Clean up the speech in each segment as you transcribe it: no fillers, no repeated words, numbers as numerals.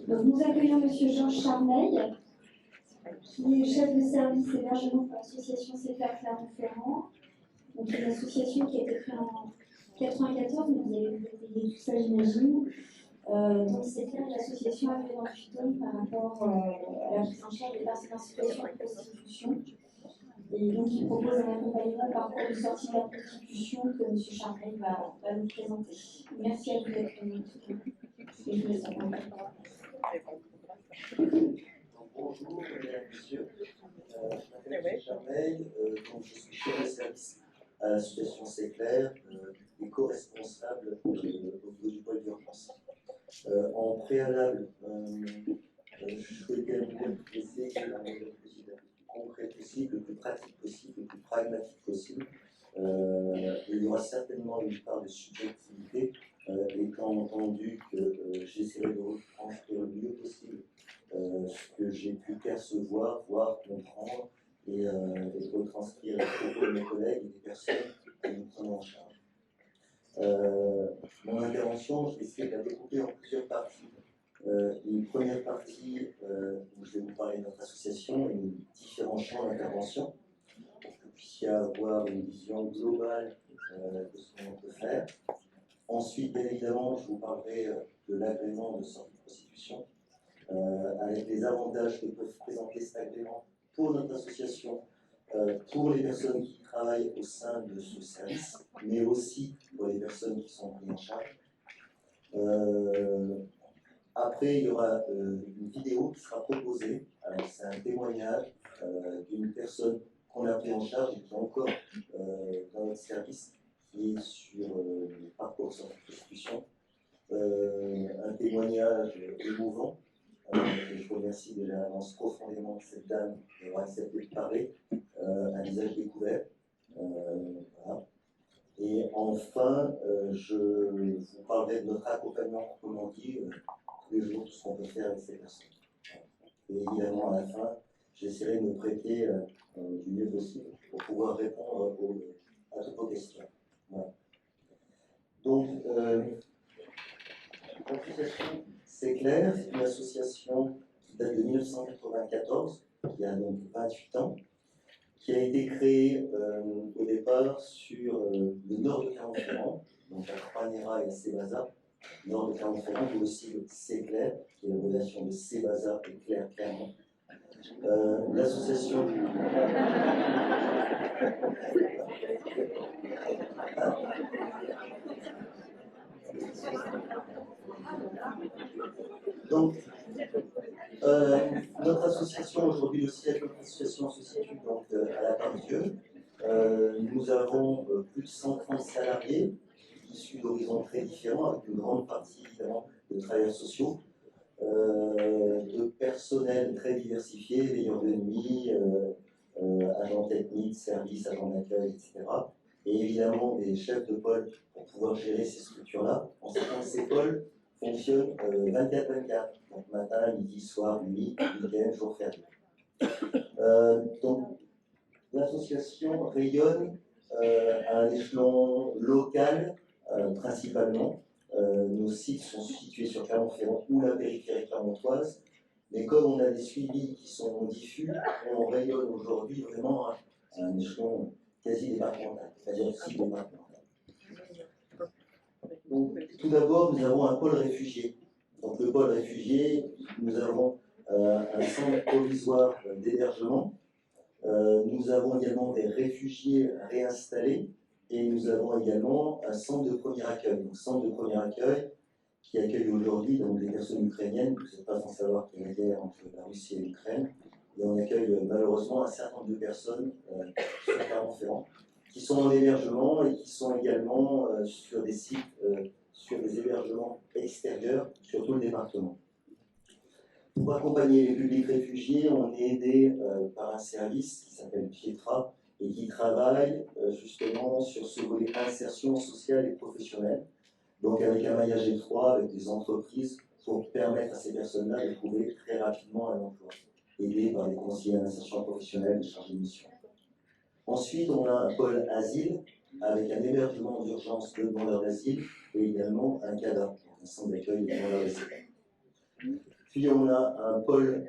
Donc, nous accueillons M. Georges Charmeil, qui est chef de service hébergement pour l'association CECLA Clermont-Ferrand. Donc, une association qui a été créée en 1994, mais vous avez été tout ça, j'imagine. Donc, c'est clair, l'association a fait dans le futon par rapport à la prise en charge des personnes en situation de prostitution. Et donc, il propose un accompagnement par rapport de sortie de la prostitution que M. Charmeil va nous présenter. Merci à vous d'être venus. Et je vous laisse la parole. Bonjour, mesdames et messieurs. Je m'appelle M. Charmeil, donc je suis chef de service à l'association CECLAIR et co-responsable au niveau du pôle d'urgence. En préalable, je souhaitais vous essayer le plus concret possible, le plus pratique possible, le plus pragmatique possible. Il y aura certainement une part de subjectivité, étant entendu que j'essaierai de retranscrire le mieux possible ce que j'ai pu percevoir, voir, comprendre et de retranscrire les propos de mes collègues et des personnes que nous prenons en charge. Mon intervention, je vais essayer de la découper en plusieurs parties. Une première partie où je vais vous parler de notre association et de différents champs d'intervention pour que vous puissiez avoir une vision globale de ce qu'on peut faire. Ensuite, bien évidemment, je vous parlerai de l'agrément de sortie de prostitution, avec les avantages que peuvent présenter cet agrément pour notre association, pour les personnes qui travaillent au sein de ce service, mais aussi pour les personnes qui sont prises en charge. Après, il y aura une vidéo qui sera proposée. C'est un témoignage d'une personne qu'on a pris en charge et qui est encore dans notre service, qui est sur le parcours sur la prostitution. Un témoignage émouvant. Je remercie déjà d'avance profondément cette dame d'avoir accepté de parler, un visage découvert. Voilà. Et enfin, je vous parlerai de notre accompagnement, comme on dit, tous les jours, tout ce qu'on peut faire avec ces personnes. Et évidemment, à la fin, j'essaierai de me prêter du mieux possible pour pouvoir répondre à toutes vos questions. Voilà. Donc, l'association CECLAIR, c'est une association qui date de 1994, qui a donc 28 ans, qui a été créée au départ sur le nord de Clermont-Ferrand, donc à Croix-Néra et à Sébaza, nord de Clermont-Ferrand, mais aussi le CECLAIR, qui est l'abréviation de Sébaza et Claire-Clermont. L'association. Donc, notre association aujourd'hui, le siège de notre association se situe donc à la Part-Dieu. Nous avons plus de 130 salariés issus d'horizons très différents, avec une grande partie évidemment de travailleurs sociaux, de personnel très diversifié, veilleurs de nuit, agents techniques, services, agents d'accueil, etc. Et évidemment des chefs de pôle pour pouvoir gérer ces structures-là. En sachant que ces pôles fonctionnent 24/24, donc matin, midi, soir, nuit, week-end, jour férié. Donc l'association rayonne à un échelon local principalement. Nos sites sont situés sur Clermont-Ferrand ou la périphérie clermontoise, mais comme on a des suivis qui sont diffus, on rayonne aujourd'hui vraiment à un échelon quasi départemental, c'est-à-dire aussi départemental. Donc, tout d'abord, nous avons un pôle réfugié. Donc, le pôle réfugié, nous avons un centre provisoire d'hébergement. Nous avons également des réfugiés réinstallés et nous avons également un centre de premier accueil. Donc, centre de premier accueil qui accueille aujourd'hui donc, des personnes ukrainiennes. Vous n'êtes pas sans savoir qu'il y a une guerre entre la Russie et l'Ukraine. Et on accueille malheureusement un certain nombre de personnes sur Clermont-Ferrand qui sont en hébergement et qui sont également sur des sites, sur des hébergements extérieurs sur tout le département. Pour accompagner les publics réfugiés, on est aidé par un service qui s'appelle Pietra et qui travaille justement sur ce volet insertion sociale et professionnelle, donc avec un maillage étroit, avec des entreprises pour permettre à ces personnes-là de trouver très rapidement un emploi, aidés par les conseillers d'insertion professionnelle, des chargés de mission. Ensuite, on a un pôle asile avec un hébergement d'urgence de demandeurs d'asile et également un CADA, un centre d'accueil de demandeurs d'asile. Puis on a un pôle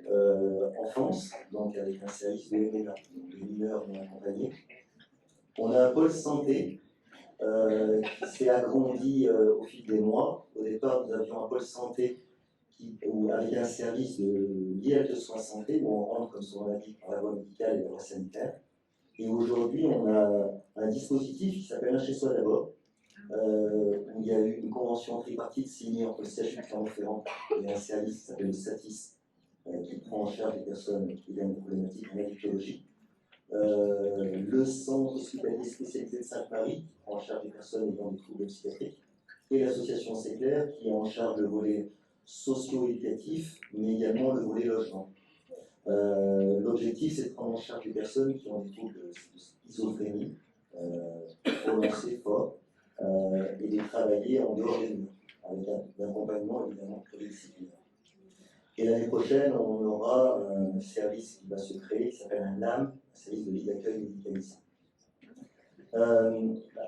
enfance, donc avec un service de MNA, donc de mineurs non accompagnés. On a un pôle santé qui s'est agrandi au fil des mois. Au départ, nous avions un pôle santé avec un service lié à de soins santé, où on rentre, comme son nom l'indique, par la voie médicale et la voie sanitaire. Et aujourd'hui, on a un dispositif qui s'appelle Un chez-soi d'abord, où il y a eu une convention tripartite signée entre le CHU de Clermont-Ferrand et un service qui s'appelle le SATIS, qui prend en charge les personnes qui viennent de problématiques en addictologie. Le centre hospitalier spécialisé de Sainte-Marie, qui prend en charge des personnes ayant des troubles psychiatriques, et l'association C'est Clair, qui est en charge le volet socio-éducatif, mais également le volet logement. L'objectif, c'est de prendre en charge des personnes qui ont des troubles de schizophrénie, prononcés fort, et de travailler en dehors des murs, avec un accompagnement évidemment pluridisciplinaire. Et l'année prochaine, on aura un service qui va se créer, qui s'appelle un NAM, un service de vie d'accueil médicalisé.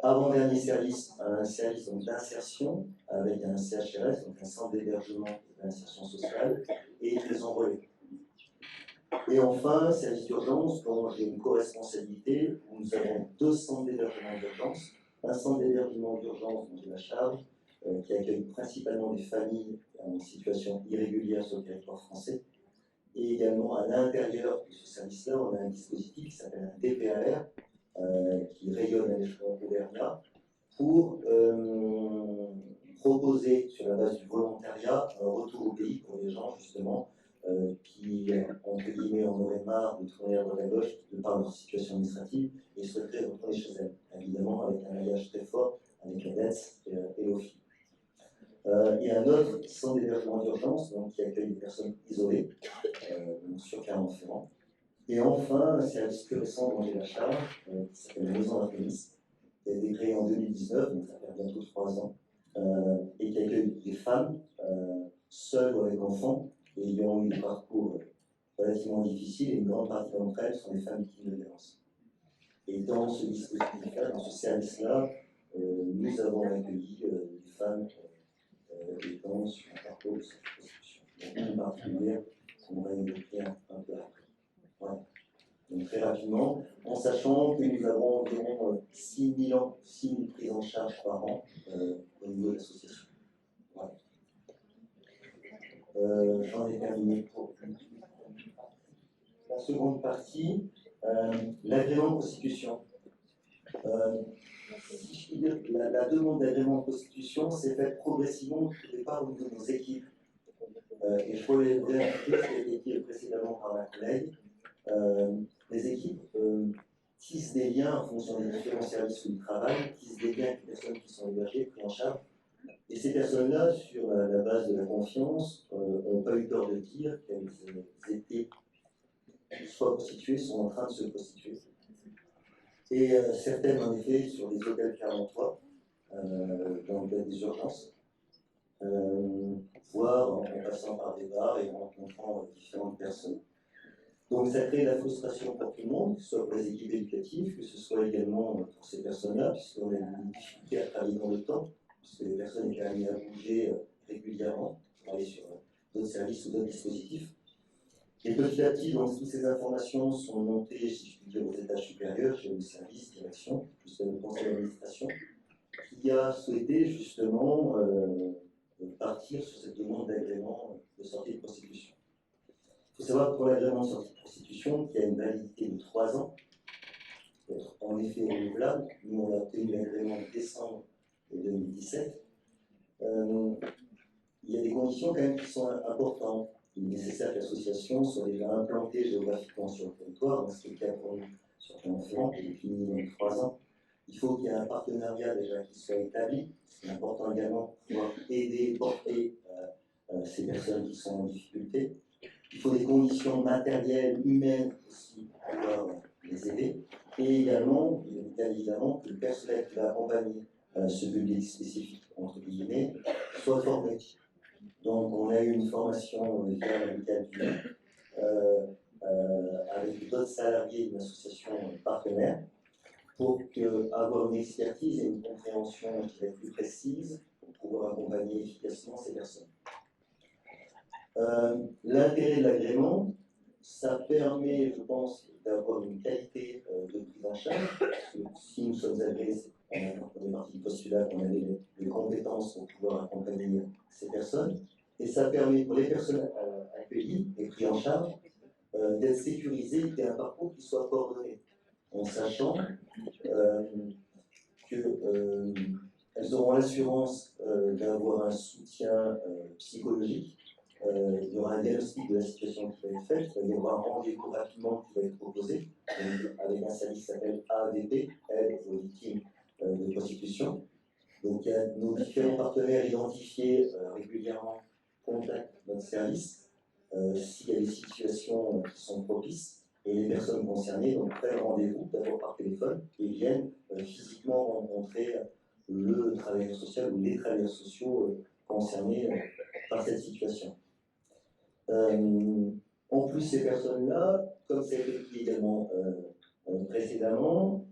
Avant-dernier service, un service d'insertion avec un CHRS, donc un centre d'hébergement et d'insertion sociale, et maison relais. Et enfin, service d'urgence, dont j'ai une co-responsabilité, où nous avons 2 centres d'hébergement d'urgence, un centre d'hébergement d'urgence dont j'ai la charge, qui accueille principalement des familles en situation irrégulière sur le territoire français. Et également, à l'intérieur de ce service-là, on a un dispositif qui s'appelle un DPAR, qui rayonne à l'échelon Auvergnat, pour proposer, sur la base du volontariat, un retour au pays pour les gens, justement, qui, entre guillemets, en auraient marre de tourner à droite à gauche de par leur situation administrative et souhaiteraient retourner chez elles, évidemment avec un maillage très fort avec la DES et l'OFI. Il y a un autre centre d'hébergement d'urgence qui accueille des personnes isolées, sur Clermont-Ferrand. Et enfin, un service plus récent dont j'ai la charge, qui s'appelle Maison d'Artémis, qui a été créé en 2019, donc ça fait bientôt 3 ans, et qui accueille des femmes seules ou avec enfants, et ayant eu des parcours relativement difficiles, et une grande partie d'entre elles sont des femmes victimes de violences. Et dans ce dispositif-là, dans ce service-là, nous avons accueilli des femmes étant sur un parcours de cette prostitution. Donc, une particulière qu'on va évoquer un peu après. Voilà. Donc, très rapidement, en sachant que nous avons environ 6 000 prises en charge par an au niveau de l'association. Voilà. J'en ai terminé pour la seconde partie, l'agrément de constitution. Si je puis dire, la demande d'agrément de constitution s'est faite progressivement au départ au niveau de nos équipes. Et je relèverai un peu ce qui a été dit précédemment par ma collègue. Les équipes tissent des liens en fonction des différents services où ils travaillent, tissent des liens avec les personnes qui sont hébergées, prises en charge. Et ces personnes-là, sur la base de la confiance, n'ont pas eu tort de dire qu'elles étaient soit constituées, sont en train de se constituer. Et certaines, en effet, sur des hôtels clermontois, dans le cadre des urgences, voire en passant par des bars et en rencontrant différentes personnes. Donc ça crée de la frustration pour tout le monde, que ce soit pour les équipes éducatives, que ce soit également pour ces personnes-là, puisqu'on a une difficulté à travailler dans le temps, puisque les personnes étaient amenées à bouger régulièrement, travailler sur d'autres services ou d'autres dispositifs. Et petit à petit, donc, toutes ces informations sont montées, si je puis dire, aux étages supérieurs, chez le service, direction, jusqu'à le conseil d'administration, qui a souhaité justement partir sur cette demande d'agrément de sortie de prostitution. Il faut savoir que pour l'agrément de sortie de prostitution, qui a une validité de 3 ans, peut être en effet renouvelable, nous on a obtenu l'agrément en décembre 2017, il y a des conditions quand même qui sont importantes. Il est nécessaire que l'association soit déjà implantée géographiquement sur le territoire, donc c'est le cas pour nous sur Clermont-Ferrand, qui est depuis minimum 3 ans. Il faut qu'il y ait un partenariat déjà qui soit établi. C'est important également pour pouvoir aider, porter ces personnes qui sont en difficulté. Il faut des conditions matérielles, humaines aussi pour pouvoir les aider. Et également, il est évidemment que le personnel qui va accompagner ce public spécifique, entre guillemets, soit formé. Donc, on a eu une formation via l'amicale du avec d'autres salariés d'une association partenaire pour avoir une expertise et une compréhension qui va être plus précise pour pouvoir accompagner efficacement ces personnes. L'intérêt de l'agrément, ça permet, je pense, d'avoir une qualité de prise en charge. Parce que si nous sommes agréés, on est parti du postulat qu'on avait les compétences pour pouvoir accompagner ces personnes. Et ça permet pour les personnes accueillies et prises en charge d'être sécurisées et un parcours qui soit coordonné, en sachant qu'elles auront l'assurance d'avoir un soutien psychologique. Il y aura un diagnostic de la situation qui va être fait, il y aura un rendez-vous rapidement qui va être proposé, avec un service qui s'appelle AVP, Aide aux victimes de prostitution. Donc il y a nos différents partenaires identifiés régulièrement contactent notre service s'il y a des situations qui sont propices, et les personnes concernées donc prennent rendez-vous d'abord par téléphone et viennent physiquement rencontrer le travailleur social ou les travailleurs sociaux concernés par cette situation. En plus, ces personnes-là, comme ça a été dit également précédemment,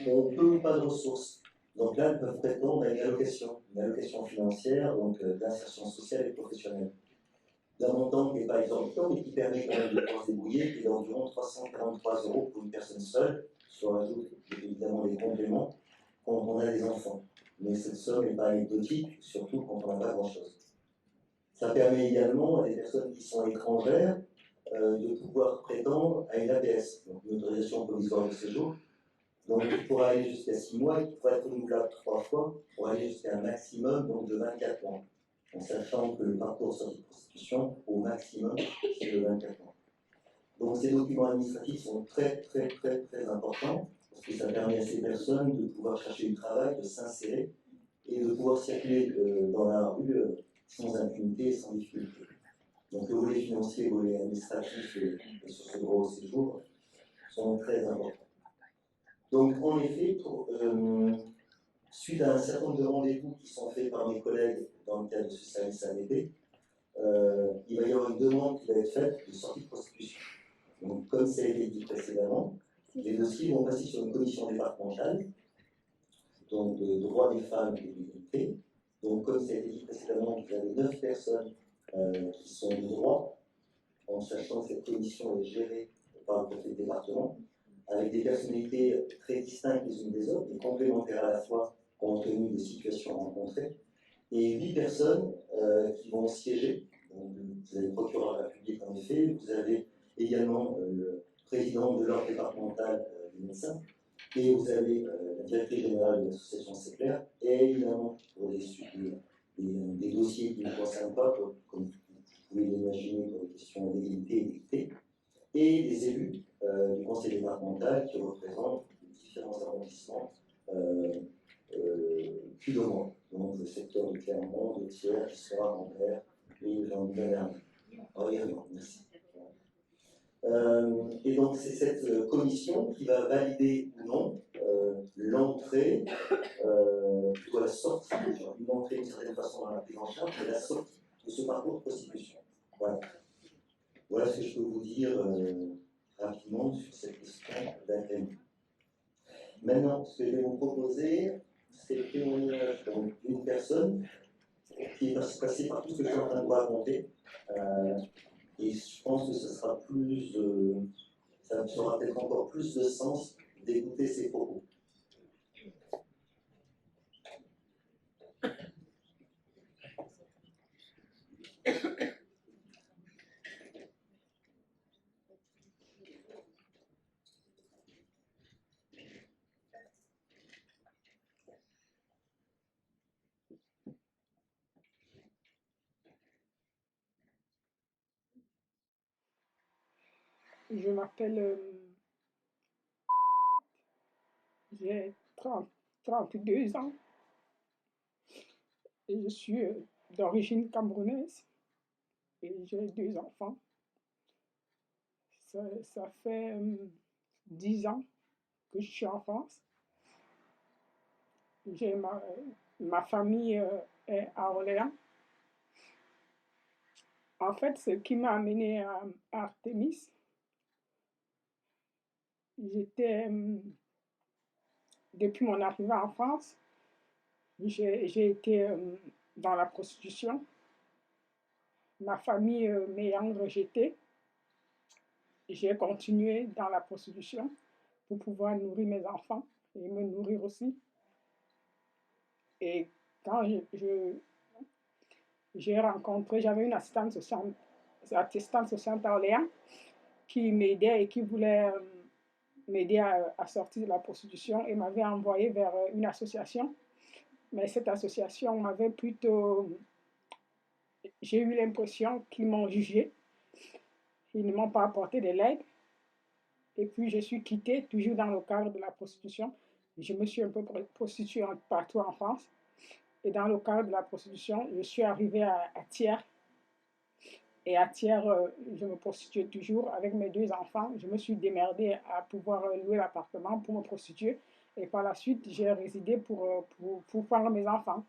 ont peu ou pas de ressources. Donc là, elles peuvent prétendre à une allocation financière, donc d'insertion sociale et professionnelle, d'un montant qui n'est pas exorbitant, mais qui permet quand même de pouvoir se débrouiller, qui est d'environ 343 € pour une personne seule, si on rajoute évidemment des compléments quand on a des enfants. Mais cette somme n'est pas anecdotique, surtout quand on n'a pas grand-chose. Ça permet également à des personnes qui sont étrangères de pouvoir prétendre à une APS, donc une autorisation provisoire de séjour. Donc il pourra aller jusqu'à 6 mois et qui pourra être renouvelable 3 fois pour aller jusqu'à un maximum donc, de 24 mois, en sachant que le parcours de sortie de prostitution, au maximum, c'est de 24 mois. Donc ces documents administratifs sont très importants, parce que ça permet à ces personnes de pouvoir chercher du travail, de s'insérer et de pouvoir circuler dans la rue sans impunité et sans difficulté. Donc le volet financier, le volet administratif et sur ce droit au séjour sont très importants. Donc en effet, suite à un certain nombre de rendez-vous qui sont faits par mes collègues dans le cadre de ce service AVP, il va y avoir une demande qui va être faite de sortie de prostitution. Donc comme ça a été dit précédemment, les dossiers vont passer sur une commission départementale, donc de droits des femmes et de l'égalité. Donc comme ça a été dit précédemment, vous avez 9 personnes qui sont de droit, en sachant que cette commission est gérée par le préfet de département, avec des personnalités très distinctes les unes des autres, et complémentaires à la fois compte tenu des situations rencontrées, et 8 personnes qui vont siéger. Donc, vous avez le procureur de la République en effet, vous avez également le président de l'ordre départemental des médecins, et vous avez la directrice générale de l'association C'est Clair, et évidemment pour des dossiers qui ne vous concernent pas, comme vous pouvez l'imaginer pour des questions d'égalité et d'équité, et des élus du conseil départemental qui représentent les différents arrondissements Puy-de-Dôme, donc le secteur de Clermont, de Thiers, d'Issoire, Ambert et Jean-Bernard. Merci. Et donc c'est cette commission qui va valider ou non l'entrée, plutôt la sortie, une entrée d'une certaine façon dans la prise en charge, mais la sortie de ce parcours de prostitution. Voilà. Voilà ce que je peux vous dire rapidement sur cette question d'agrément. Maintenant, ce que je vais vous proposer, c'est le témoignage d'une personne qui est passée par tout ce que je suis en train de vous raconter. Et je pense que ce sera plus, ça aura peut-être encore plus de sens d'écouter ses propos. Je m'appelle, j'ai 32 ans et je suis d'origine camerounaise et j'ai 2 enfants. Ça fait 10 ans que je suis en France. Ma famille est à Orléans. En fait, ce qui m'a amené à Artémis, depuis mon arrivée en France, j'ai été dans la prostitution. ma famille m'ayant rejeté, j'ai continué dans la prostitution pour pouvoir nourrir mes enfants et me nourrir aussi. Et quand j'ai rencontré, j'avais une assistante sociale d'Orléans qui m'aidait et qui voulait m'aider à sortir de la prostitution et m'avait envoyé vers une association. Mais cette association m'avait plutôt... J'ai eu l'impression qu'ils m'ont jugé. Ils ne m'ont pas apporté de l'aide. Et puis, je suis quittée, toujours dans le cadre de la prostitution. Je me suis un peu prostituée partout en France. Et dans le cadre de la prostitution, je suis arrivée à Thiers. Et à Thiers, je me prostituais toujours avec mes 2 enfants. Je me suis démerdée à pouvoir louer l'appartement pour me prostituer. Et par la suite, j'ai résidé pour prendre mes enfants.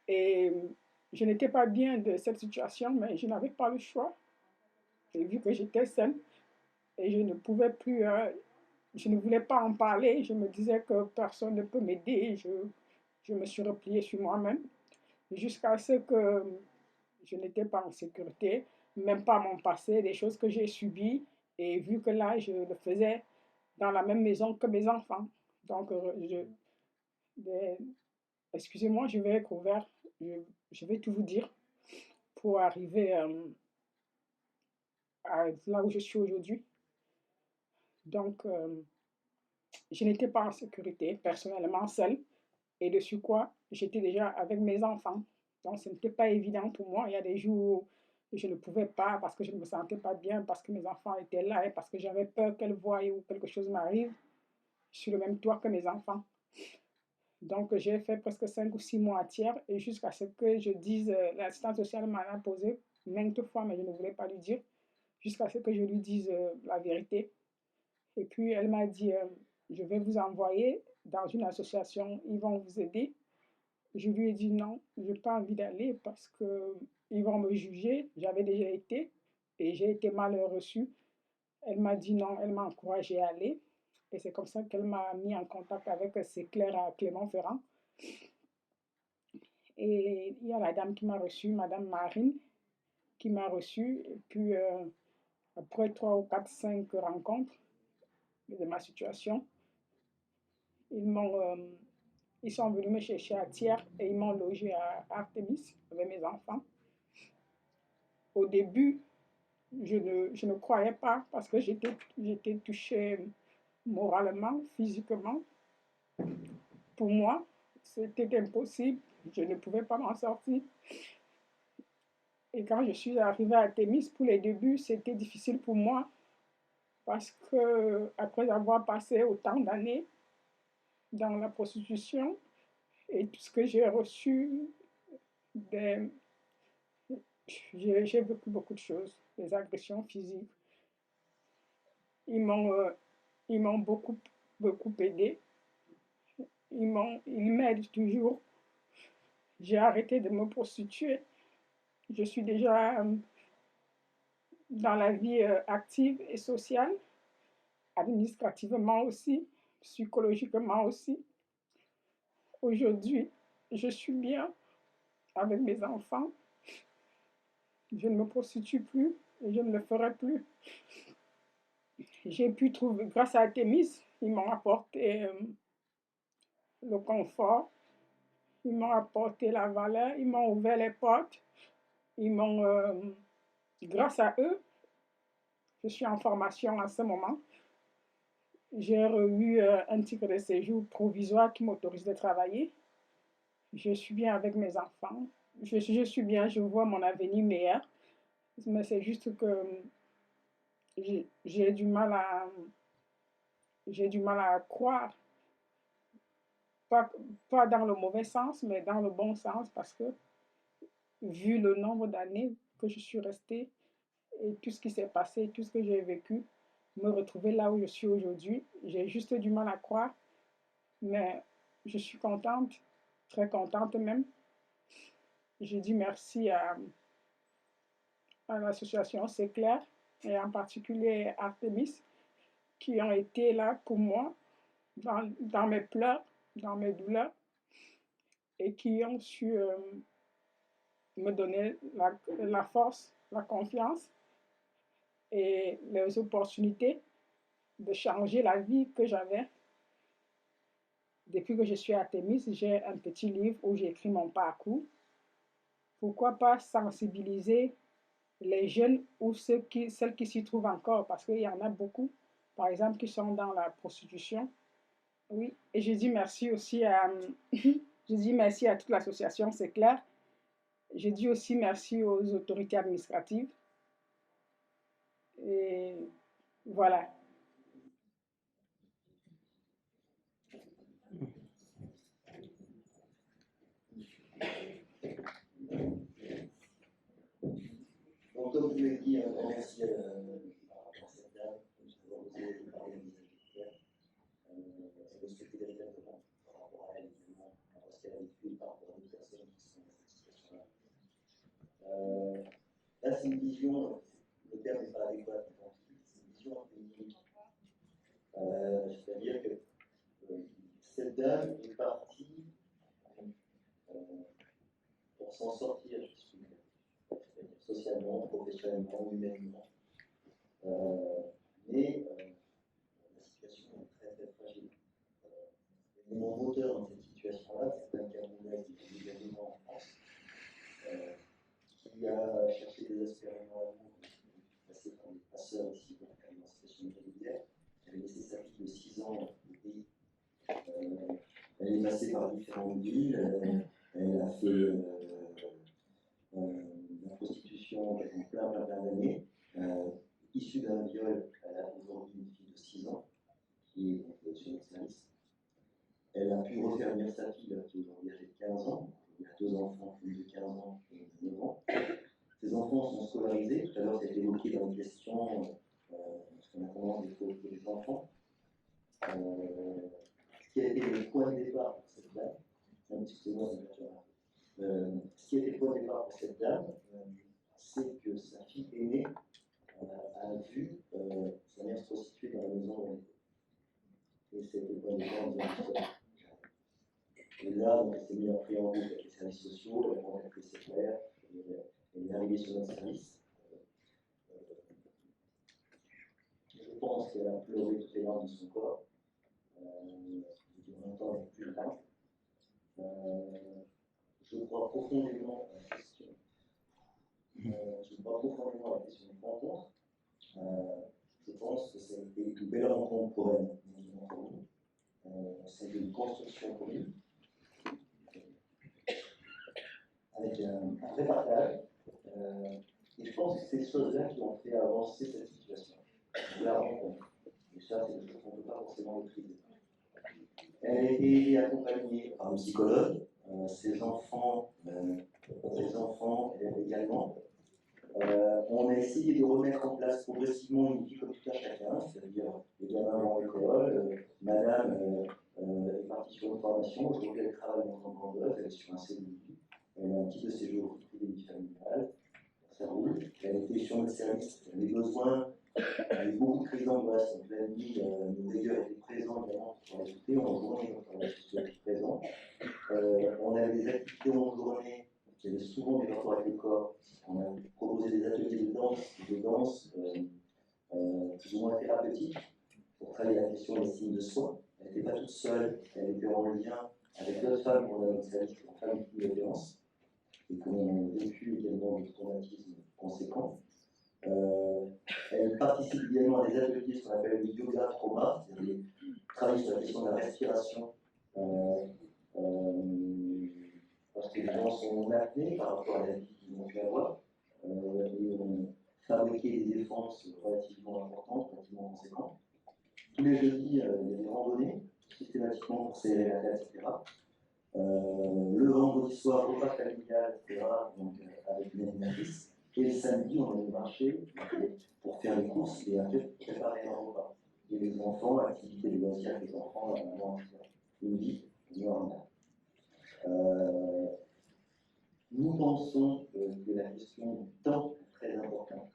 Et je n'étais pas bien de cette situation, mais je n'avais pas le choix. Et vu que j'étais seule et je ne pouvais plus, je ne voulais pas en parler, je me disais que personne ne peut m'aider. Je me suis repliée sur moi-même jusqu'à ce que je n'étais pas en sécurité, même pas mon passé, des choses que j'ai subies. Et vu que là, je le faisais dans la même maison que mes enfants. Donc, excusez-moi, je vais être ouvert. Je vais tout vous dire pour arriver à là où je suis aujourd'hui. Donc, je n'étais pas en sécurité, personnellement seule. Et dessus quoi, j'étais déjà avec mes enfants. Donc, ce n'était pas évident pour moi. Il y a des jours où je ne pouvais pas parce que je ne me sentais pas bien, parce que mes enfants étaient là et parce que j'avais peur qu'elles voient ou quelque chose m'arrive sur le même toit que mes enfants. Donc, j'ai fait presque 5 ou 6 mois à Thiers et jusqu'à ce que je dise, l'assistante sociale m'en a posé maintes fois, mais je ne voulais pas lui dire, jusqu'à ce que je lui dise la vérité. Et puis, elle m'a dit, je vais vous envoyer dans une association, ils vont vous aider. Je lui ai dit non, je n'ai pas envie d'aller parce qu'ils vont me juger. J'avais déjà été et j'ai été mal reçue. Elle m'a dit non, elle m'a encouragée à aller. Et c'est comme ça qu'elle m'a mis en contact avec Claire à Clermont-Ferrand. Et il y a la dame qui m'a reçue, Madame Marine, qui m'a reçue. Et puis, après 3 ou 4, 5 rencontres de ma situation, ils sont venus me chercher à Thiers et ils m'ont logé à Artémis avec mes enfants. Au début, je ne croyais pas parce que j'étais touchée moralement, physiquement. Pour moi, c'était impossible. Je ne pouvais pas m'en sortir. Et quand je suis arrivée à Thémis, pour les débuts, c'était difficile pour moi parce que après avoir passé autant d'années dans la prostitution et tout ce que j'ai reçu, j'ai vécu beaucoup de choses, des agressions physiques. Ils m'ont beaucoup aidé. Ils m'aident toujours. J'ai arrêté de me prostituer. Je suis déjà dans la vie active et sociale, administrativement aussi, psychologiquement aussi. Aujourd'hui, je suis bien avec mes enfants. Je ne me prostitue plus et je ne le ferai plus. J'ai pu trouver, grâce à Artémis, ils m'ont apporté le confort, ils m'ont apporté la valeur, ils m'ont ouvert les portes, grâce à eux, je suis en formation en ce moment. J'ai eu un titre de séjour provisoire qui m'autorise de travailler. Je suis bien avec mes enfants. Je suis bien, je vois mon avenir meilleur. Mais c'est juste que j'ai du mal à croire. Pas dans le mauvais sens, mais dans le bon sens, parce que vu le nombre d'années que je suis restée et tout ce qui s'est passé, tout ce que j'ai vécu, me retrouver là où je suis aujourd'hui, j'ai juste du mal à croire, mais je suis contente, très contente même. J'ai dit merci à l'association C'est Clair et en particulier Artémis qui ont été là pour moi dans mes pleurs, dans mes douleurs et qui ont su me donner la force, la confiance et les opportunités de changer la vie que j'avais. Depuis que je suis à Thémis, j'ai un petit livre où j'écris mon parcours. Pourquoi pas sensibiliser les jeunes ou celles qui s'y trouvent encore, parce qu'il y en a beaucoup, par exemple, qui sont dans la prostitution. Oui, et je dis merci aussi à, je dis merci à toute l'association, c'est clair. Je dis aussi merci aux autorités administratives. Et voilà. Donc, comme vous l'avez dit, un grand merci à cette dame d'avoir osé parler des agriculteurs. Respecter véritablement par rapport à elle, évidemment, par rapport à ce qu'elle a vécu, par rapport à d'autres personnes qui sont dans cette situation-là. Là, c'est une vision, le terme n'est pas adéquat, c'est une vision un peu unique. C'est-à-dire que cette dame est partie pour s'en sortir, socialement, professionnellement, humainement. Mais la situation est très très fragile. L'élément moteur dans cette situation-là, c'est un Camerounais qui est également en France, qui a cherché désespérément l'amour, passé par des passeurs ici, donc en situation irrégulière. Elle a laissé sa fille de 6 ans au pays. Elle est passée par différentes villes, elle a fait la prostitution pendant plein d'années. Issue d'un viol, elle a aujourd'hui une fille de 6 ans qui est sur notre service. Elle a pu refaire venir sa fille qui est aujourd'hui âgée de 15 ans. Il y a 2 enfants, une de 15 ans et une de 9 ans. Ces enfants sont scolarisés. Tout à l'heure, ça a été évoqué dans une question, parce qu'on a tendance des fois les enfants. Ce qui a été le point de départ pour cette dame, excusez-moi, ce qui a été le point de départ pour cette dame, c'est que sa fille aînée a vu sa mère se prostituer dans la maison où elle était. Et c'était le point de départ de l'histoire. Et là, donc, elle s'est mise après en route avec les services sociaux, elle a rencontré ses frères, elle est arrivée sur notre service. Je pense qu'elle a pleuré toutes les larmes de son corps. En même temps, elle n'est plus là. Je crois profondément à la question. Je crois profondément à la question de rencontre. Je pense que ça a été une belle rencontre pour elle, mais évidemment pour nous. C'est une construction commune, avec un vrai partage. Et je pense que c'est ces choses-là qui ont fait avancer cette situation. La rencontre. Et ça, c'est des choses qu'on ne peut pas forcément maîtriser. Elle a été accompagnée par un psychologue, ses enfants également. On a essayé de remettre en place progressivement une vie comme tout à chacun, c'est-à-dire les gamins vont à l'école, madame est partie sur une formation, aujourd'hui elle travaille dans une grande elle est sur un CDI, elle a un petit de séjour privé familial, ça roule, elle était sur notre service, les besoins, il y a eu beaucoup de crises d'angoisse, donc la nuit, nos veilleurs étaient présents également pour les écouter, en journée, on travaillait sur les présents. On avait des activités en journée qui avaient souvent des rapports avec le corps. On a proposé des ateliers de danse plus ou moins thérapeutiques pour travailler la question des signes de soi. Elle n'était pas toute seule, elle était en lien avec d'autres femmes qu'on a dans le service, qui ont fait beaucoup de violence et qui ont vécu également des traumatismes conséquents. Elle participe également à des ateliers, ce qu'on appelle le yoga trauma, c'est-à-dire travailler sur la question de la respiration. Parce que les gens sont apnés par rapport à la vie qu'ils ont pu avoir et ont fabriqué des défenses relativement importantes, relativement conséquentes. Tous les jeudis, il y a des randonnées, systématiquement pour serrer la tête, etc. Le vendredi soir, repas familial, etc. Donc, avec une animatrice. Et le samedi, on a le marché pour faire les courses et après préparer un repas. Et les enfants, activité de loisirs avec les enfants, une vie normale. Nous pensons que la question du temps est très importante.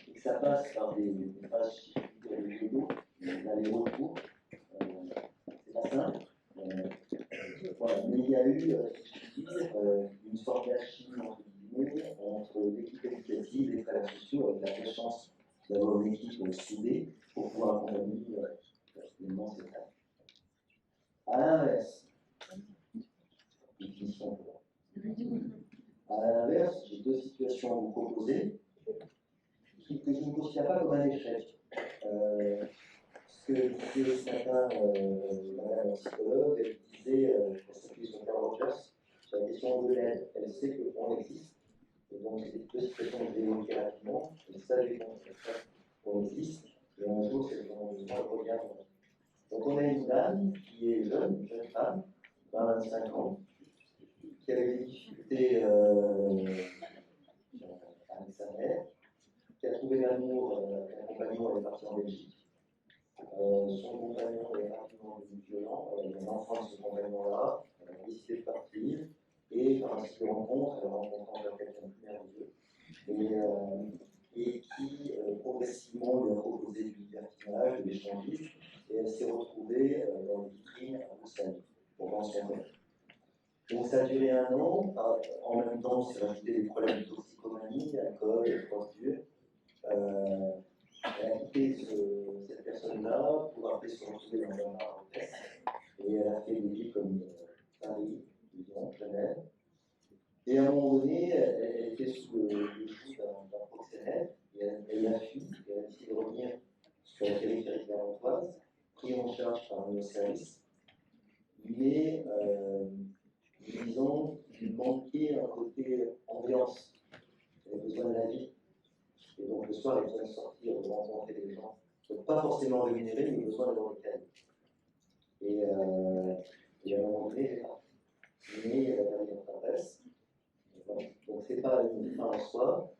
Et que ça passe par des phases de vélo, l'aller-retour. C'est pas simple. il y a eu une sorte d'alchimie entre l'équipe éducative et les travailleurs sociaux, avec la chance d'avoir une équipe soudée pour pouvoir accompagner finalement ces tâches. À l'inverse, définition. À l'inverse, j'ai deux situations à vous proposer que je ne considère pas comme un échec. Ce que disait ce matin madame la psychologue, elle disait, elle s'appuyait sur Carl Rogers, sur la question de l'aide. Elle sait qu'on existe. Et donc, c'est deux situations que j'ai évoquées rapidement. Elle savait qu'on existe. Et un jour, c'est on revient. Donc, on a une dame qui est jeune femme, 25 ans, qui avait des difficultés avec sa mère, qui a trouvé l'amour, un compagnon, elle est partie en Belgique. Son compagnon est rapidement devenu violent, elle a un enfant de ce compagnon-là, elle a décidé de partir, et par un site de rencontre, elle a rencontré quelqu'un de plus merveilleux, et qui progressivement lui a proposé du libertinage, de l'échangisme, et elle s'est retrouvée dans les vitrines à Bruxelles, pour vendre son rêve. Donc ça a duré 1 an, en même temps, on s'est rajouté des problèmes de toxicomanie, d'alcool, de drogue dure. Elle a quitté cette personne-là pour après se retrouver dans un bar en test. Et elle a fait des villes comme Paris, Lyon, Genève. Et à un moment donné, elle était sous le joug d'un proxénète, et elle a fui, et elle a décidé de revenir sur la périphérie clermontoise, pris en charge par nos services, mais disons qu'il manquait un côté ambiance. Elle avait besoin de la vie. Et donc le soir, il besoin de sortir, de rencontrer des gens. Donc pas forcément rémunérés, mais besoin d'avoir le calme. Et à un moment donné, j'ai parti. Mais elle a perdu notre adresse. Donc c'est pas une fin en soi.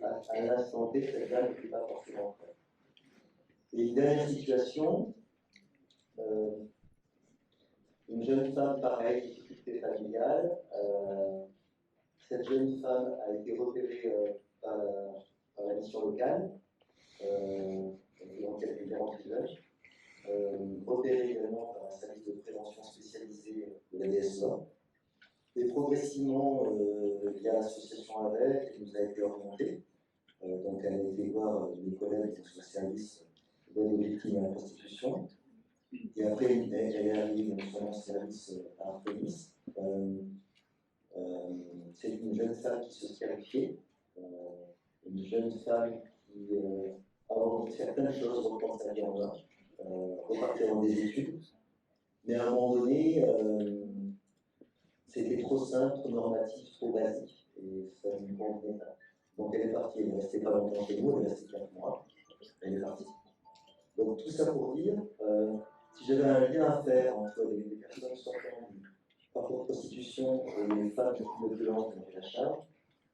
À l'instant T, cette dame n'était pas forcément prête. Et une dernière situation, une jeune femme, pareil, difficulté familiale. Cette jeune femme a été repérée par la mission locale, donc elle est différente du village, repérée également par un service de prévention spécialisé de la DSA. Et progressivement, via l'association avec, elle nous a été orientée. Donc elle a été voir des collègues sur le service d'aide aux victimes à la prostitution. Et après, elle est arrivée sur mon service à Artemis. C'est une jeune femme qui se scarifiait, une jeune femme qui avant certaines choses reprend sa vie en main, repartir dans des études, mais à un moment donné, c'était trop simple, trop normatif, trop basique, et ça ne me convenait pas. Donc elle est partie, elle ne restait pas longtemps chez nous, elle est restée 4 mois, elle est partie. Donc tout ça pour dire, si j'avais un lien à faire entre les personnes sortant du parcours de prostitution et les femmes de violence dont j'ai la charge,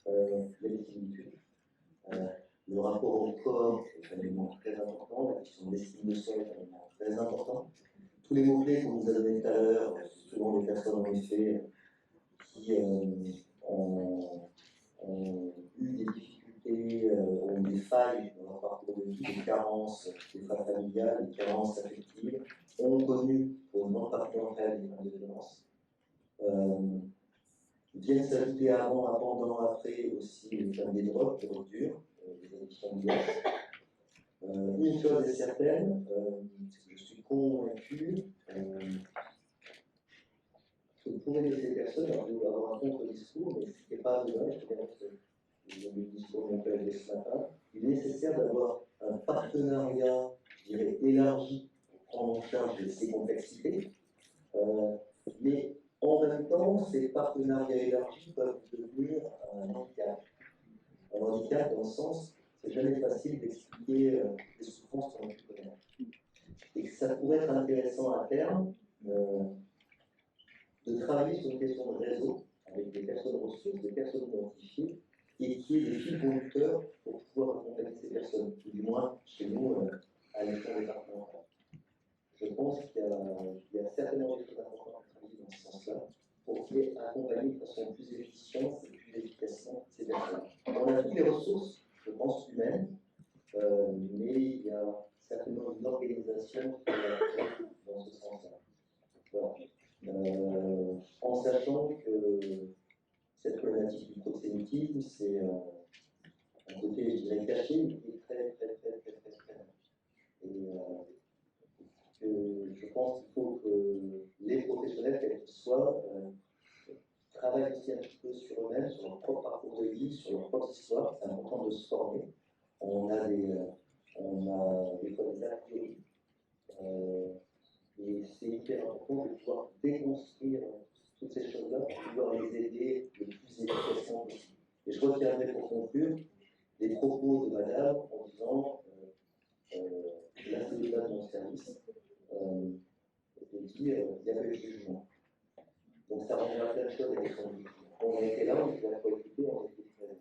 il y a des similitudes. Le rapport au corps est un élément très important, la question de l'estime de soi est un élément très important. Tous les mots-clés qu'on vous a donnés tout à l'heure, selon les personnes en effet qui ont eu des difficultés, ont des failles dans leur parcours de vie, des carences, des failles familiales, des carences affectives, ont connu pour une grande partie d'entre elles des formes de violence. Viennent s'ajouter avant, pendant, après aussi les femmes des drogues, des drogues dures, des addictions diverses. Une chose est certaine, je suis convaincu que pour aider ces personnes, alors je vais avoir un contre-discours, mais ce n'est pas dommage, je dirais que le discours de mon collègue de ce matin, il est nécessaire d'avoir un partenariat, je dirais, élargi pour prendre en charge ces complexités, mais en même temps, ces partenariats élargis peuvent devenir un handicap. Un handicap dans le sens, c'est jamais facile d'expliquer les souffrances qu'on a pu connaître. Et que ça pourrait être intéressant à terme de travailler sur une question de réseau avec des personnes ressources, des personnes identifiées, et qui est des fils conducteurs pour pouvoir accompagner ces personnes, ou du moins chez nous à l'échelle départementale. Je pense qu'il y a certainement des choses importantes à travailler dans ce sens-là pour accompagner de façon plus efficiente et plus efficacement ces personnes. On a toutes les ressources, je pense, humaines, mais il y a certainement une organisation qui est dans ce sens-là. Voilà. en sachant que cette problématique du proxénétisme, c'est un côté, je dirais, caché, mais qui est très présent. Et que je pense qu'il faut que les professionnels, quels qu'ils soient, travaillent aussi un petit peu sur eux-mêmes, sur leur propre parcours de vie, sur leur propre histoire. C'est important de se former. On a des fois des a priori. Et c'est hyper important de pouvoir déconstruire toutes ces choses-là pour pouvoir les aider le plus efficacement possible. Et je retiendrai pour conclure les propos de madame en disant là c'est l'état de mon service et dire il y avait le jugement. Donc ça renvoie à plein de choses avec son jugement. On était là, on était à la fois écouté, on était présent.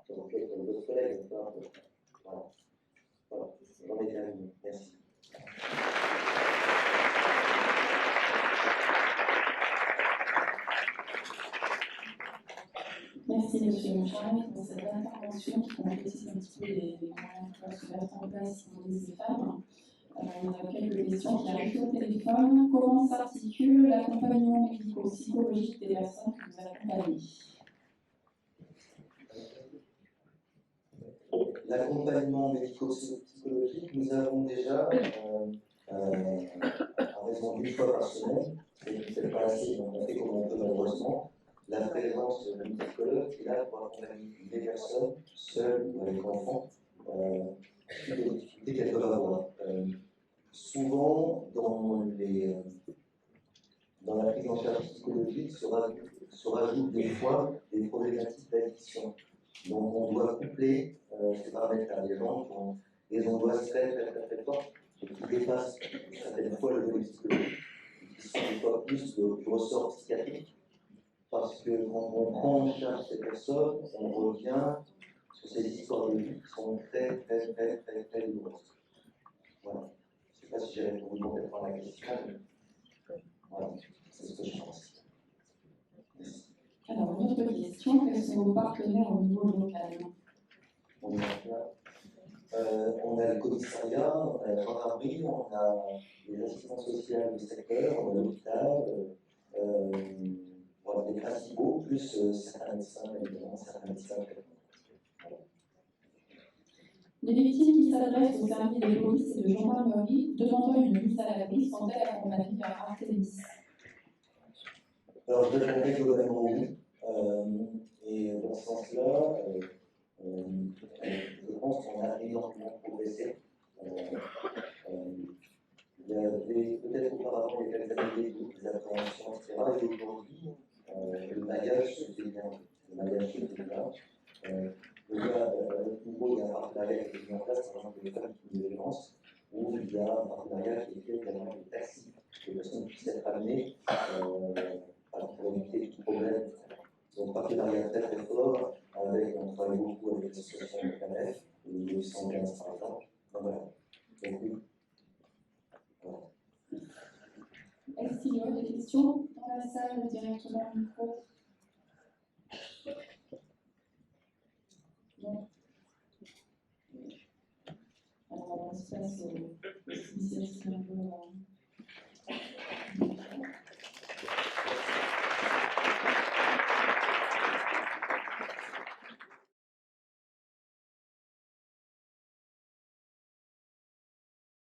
Donc d'autres collègues, voilà. Voilà, j'en ai terminé. Merci. Merci M. Mouchard pour cette intervention qui concrétise un petit peu les moyens qui doivent se mettre en place pour les femmes. On a quelques questions qui arrivent au téléphone. Comment s'articule l'accompagnement médico-psychologique des personnes que vous accompagnez? L'accompagnement médico-psychologique, nous avons déjà, en raison d'une fois par semaine, c'est pas assez, donc on fait comme on peut malheureusement, la présence d'un psychologue qui est là pour accompagner des personnes, seules ou avec enfants, toutes les difficultés qu'elles peuvent avoir. Souvent, dans la prise en charge psychologique, se rajoutent des fois des problématiques d'addiction. Donc on doit coupler ces paramètres-là. Les gens qui ont des angoisses très fortes et qui dépassent certaines fois le volet psychologique, qui sont des fois plus du ressort psychiatrique, parce que quand on prend en charge ces personnes, on revient sur ces histoires de vie qui sont très douloureuses. Voilà. Je ne sais pas si j'ai répondu complètement à la question, mais voilà, c'est ce que je pense. Merci. Alors, une autre question, quels sont vos partenaires au niveau local? On a le commissariat, on a la gendarmerie, on a les assistants sociaux du secteur, on a l'hôpital, voilà, les principaux, plus certains médecins, évidemment, certains médecins. Les victimes qui s'adressent au service de police et de gendarmerie demandant une mise à l'abri sont-elles accompagnées vers Artémis? Alors, je répondrai globalement oui. Et dans ce sens-là, je pense qu'on a énormément progressé. Il y avait peut-être auparavant, il y a quelques années, des appréhensions, etc. Et aujourd'hui, le maillage se fait bien. Le maillage se fait bien. Déjà, à notre niveau, il y a un partenariat qui est mis en place, par exemple, les femmes qui nous violences, où il y a un partenariat qui est fait également avec des taxis, que les personnes puissent être amenées pour éviter tout problème. Donc, partenariat très fort, on travaille beaucoup avec l'association de CANEF, le 815 par exemple. Donc voilà. Donc oui. Voilà. Est-ce qu'il y a des questions dans la salle directement au micro? Non. Alors, on se passe au spécialiste un peu.